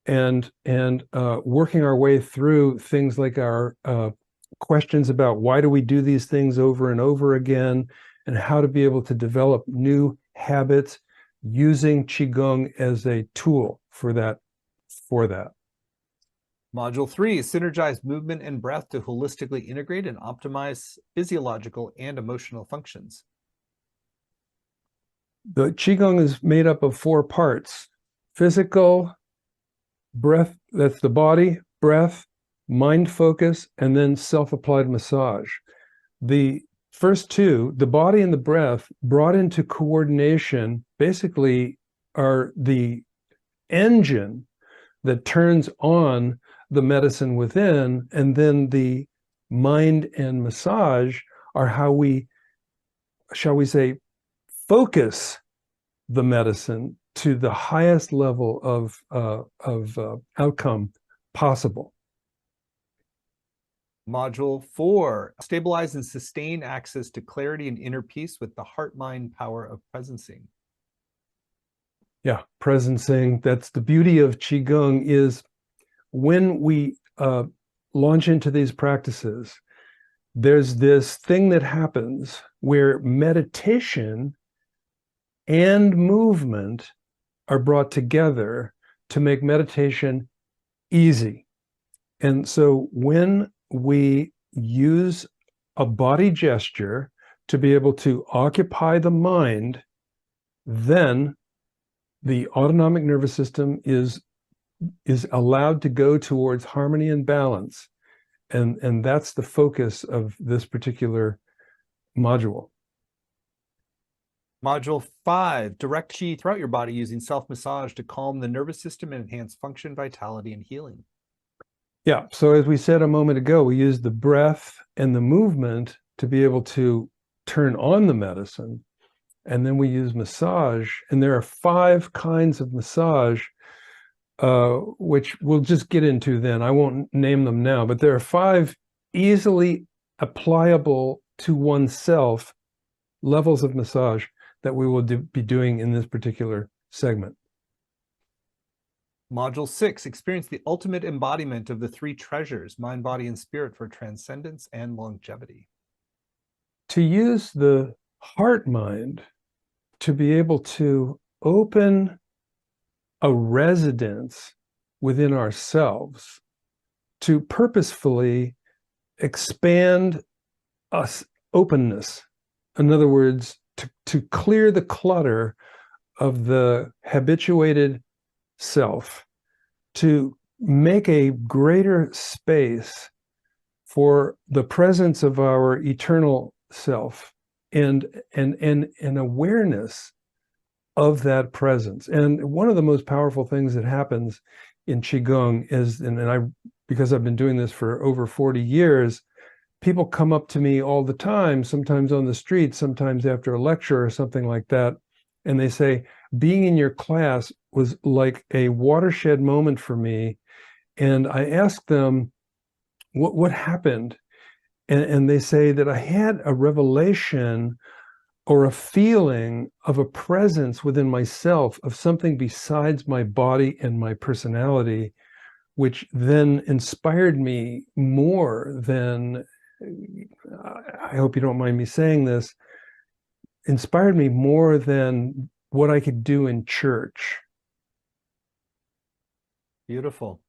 and working our way through things like our questions about why do we do these things over and over again, and how to be able to develop new habits using Qigong as a tool for that. Module 3, synergize movement and breath to holistically integrate and optimize physiological and emotional functions. The Qigong is made up of 4 parts: physical, breath, that's the body, breath, mind focus, and then self-applied massage. The first 2, the body and the breath, brought into coordination, basically are the engine that turns on the medicine within, and then the mind and massage are how we, shall we say, focus the medicine to the highest level of outcome possible. Module 4, stabilize and sustain access to clarity and inner peace with the heart-mind power of presencing. Yeah, presencing. That's the beauty of Qigong, is when we launch into these practices, there's this thing that happens where meditation and movement are brought together to make meditation easy. And so when we use a body gesture to be able to occupy the mind, then the autonomic nervous system is allowed to go towards harmony and balance. And that's the focus of this particular module. Module 5, direct Qi throughout your body using self-massage to calm the nervous system and enhance function, vitality, and healing. Yeah, so as we said a moment ago, we use the breath and the movement to be able to turn on the medicine. And then we use massage, and there are 5 kinds of massage, which we'll just get into then. I won't name them now, but there are 5 easily applicable to oneself levels of massage that we will be doing in this particular segment. Module 6, experience the ultimate embodiment of the 3 treasures, mind, body, and spirit, for transcendence and longevity. To use the heart mind to be able to open a residence within ourselves, to purposefully expand us openness. In other words, to clear the clutter of the habituated self, to make a greater space for the presence of our eternal self and an awareness of that presence. And one of the most powerful things that happens in Qigong is, and I, because I've been doing this for over 40 years, people come up to me all the time, sometimes on the street, sometimes after a lecture or something like that, and they say, being in your class was like a watershed moment for me. And I ask them, what happened? And they say that I had a revelation or a feeling of a presence within myself of something besides my body and my personality, which then inspired me more than, I hope you don't mind me saying this, inspired me more than what I could do in church. Beautiful.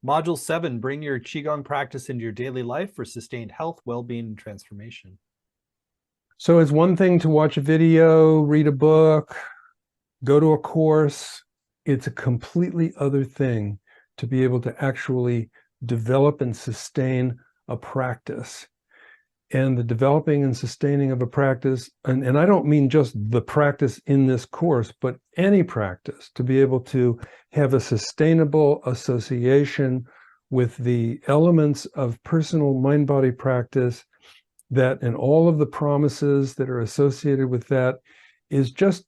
Module 7, bring your Qigong practice into your daily life for sustained health, well-being, and transformation. So it's one thing to watch a video, read a book, go to a course. It's a completely other thing to be able to actually develop and sustain a practice. And the developing and sustaining of a practice, and I don't mean just the practice in this course, but any practice, to be able to have a sustainable association with the elements of personal mind-body practice, that and all of the promises that are associated with that, is just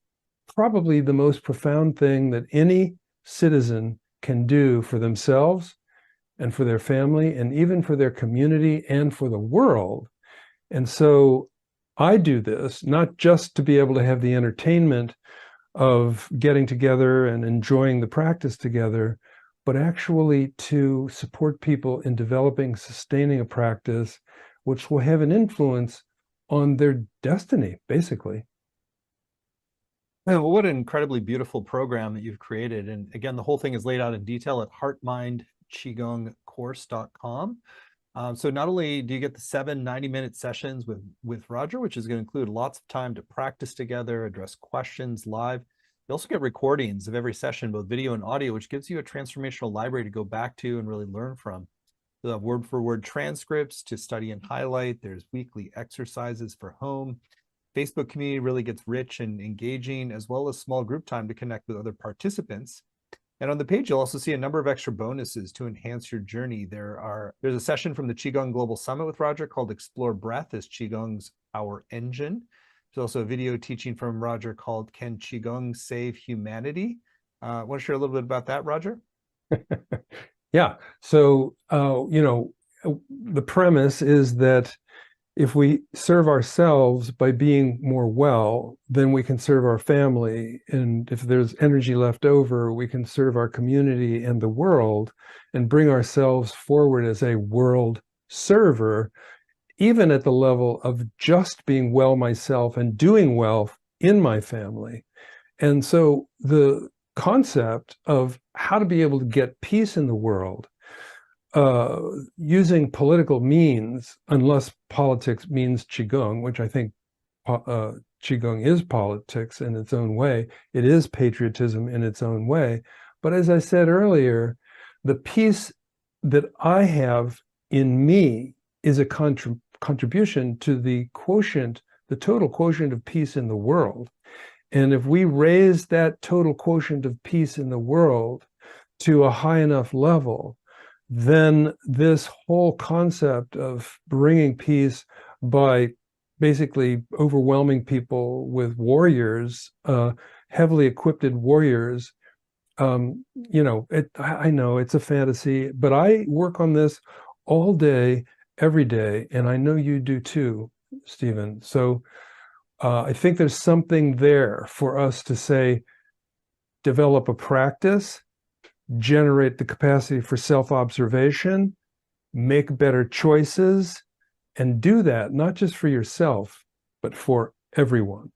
probably the most profound thing that any citizen can do for themselves and for their family and even for their community and for the world. And so I do this not just to be able to have the entertainment of getting together and enjoying the practice together, but actually to support people in developing, sustaining a practice which will have an influence on their destiny, basically. Well, what an incredibly beautiful program that you've created. And again, the whole thing is laid out in detail at heartmindqigongcourse.com. So not only do you get the 7 90-minute sessions with Roger, which is going to include lots of time to practice together, address questions live. You also get recordings of every session, both video and audio, which gives you a transformational library to go back to and really learn from. You'll have word-for-word transcripts to study and highlight. There's weekly exercises for home. Facebook community really gets rich and engaging, as well as small group time to connect with other participants. And on the page, you'll also see a number of extra bonuses to enhance your journey. There's a session from the Qigong Global Summit with Roger called Explore Breath as Qigong's Power Engine. There's also a video teaching from Roger called Can Qigong Save Humanity? Want to share a little bit about that, Roger? Yeah. So, the premise is that if we serve ourselves by being more well, then we can serve our family. And if there's energy left over, we can serve our community and the world and bring ourselves forward as a world server, even at the level of just being well myself and doing well in my family. And so the concept of how to be able to get peace in the world using political means, unless politics means Qigong, which I think Qigong is politics in its own way. It is patriotism in its own way. But as I said earlier, the peace that I have in me is a contribution to the quotient, the total quotient of peace in the world. And if we raise that total quotient of peace in the world to a high enough level, then this whole concept of bringing peace by basically overwhelming people with warriors, heavily equipped warriors, I know it's a fantasy, but I work on this all day, every day, and I know you do too, Stephen. So I think there's something there for us to say, develop a practice, generate the capacity for self-observation, make better choices, and do that not just for yourself, but for everyone.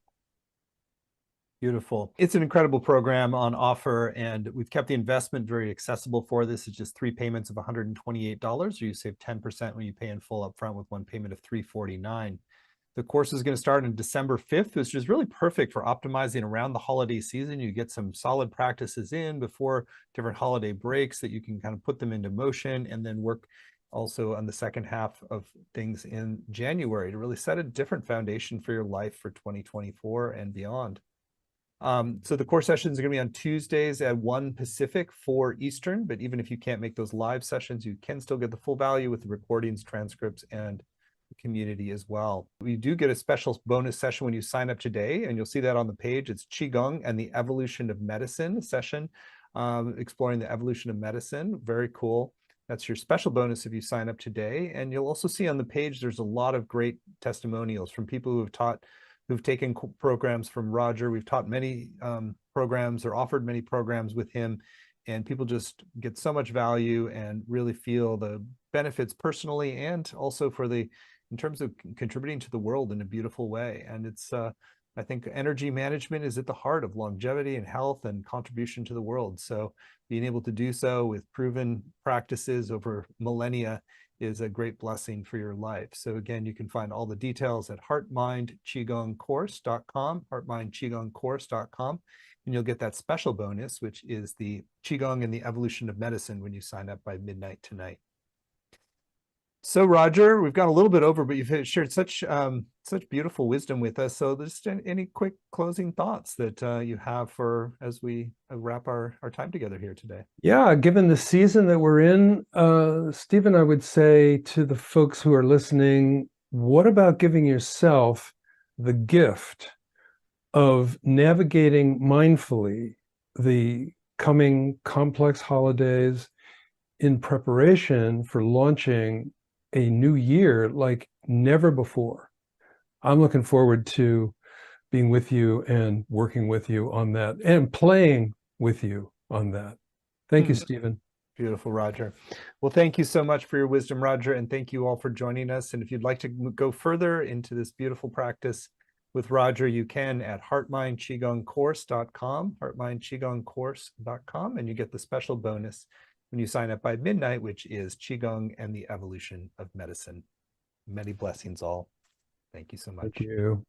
Beautiful. It's an incredible program on offer, and we've kept the investment very accessible for this. It's just 3 payments of $128, or you save 10% when you pay in full upfront with one payment of $349. The course is going to start on December 5th, which is really perfect for optimizing around the holiday season. You get some solid practices in before different holiday breaks that you can kind of put them into motion, and then work also on the second half of things in January to really set a different foundation for your life for 2024 and beyond. So the core sessions are going to be on Tuesdays at 1 Pacific, 4 Eastern, but even if you can't make those live sessions, you can still get the full value with the recordings, transcripts, and the community as well. We do get a special bonus session when you sign up today, and you'll see that on the page. It's Qigong and the Evolution of Medicine session, exploring the evolution of medicine. Very cool. That's your special bonus if you sign up today. And you'll also see on the page, there's a lot of great testimonials from people who've taken programs from Roger. We've taught many programs or offered many programs with him, and people just get so much value and really feel the benefits personally and also in terms of contributing to the world in a beautiful way. And it's, I think energy management is at the heart of longevity and health and contribution to the world. So being able to do so with proven practices over millennia is a great blessing for your life. So again, you can find all the details at heartmindqigongcourse.com, heartmindqigongcourse.com, and you'll get that special bonus, which is the Qigong and the Evolution of Medicine when you sign up by midnight tonight. So Roger, we've gone a little bit over, but you've shared such beautiful wisdom with us. So just any quick closing thoughts that you have for as we wrap our time together here today? Yeah, given the season that we're in, Stephen, I would say to the folks who are listening, what about giving yourself the gift of navigating mindfully the coming complex holidays in preparation for launching a new year like never before? I'm looking forward to being with you and working with you on that and playing with you on that. Thank you, Stephen. Beautiful, Roger. Well, thank you so much for your wisdom, Roger, and thank you all for joining us. And if you'd like to go further into this beautiful practice with Roger, you can at heartmindqigongcourse.com, heartmindqigongcourse.com, and you get the special bonus when you sign up by midnight, which is Qigong and the Evolution of Medicine. Many blessings all. Thank you so much. Thank you.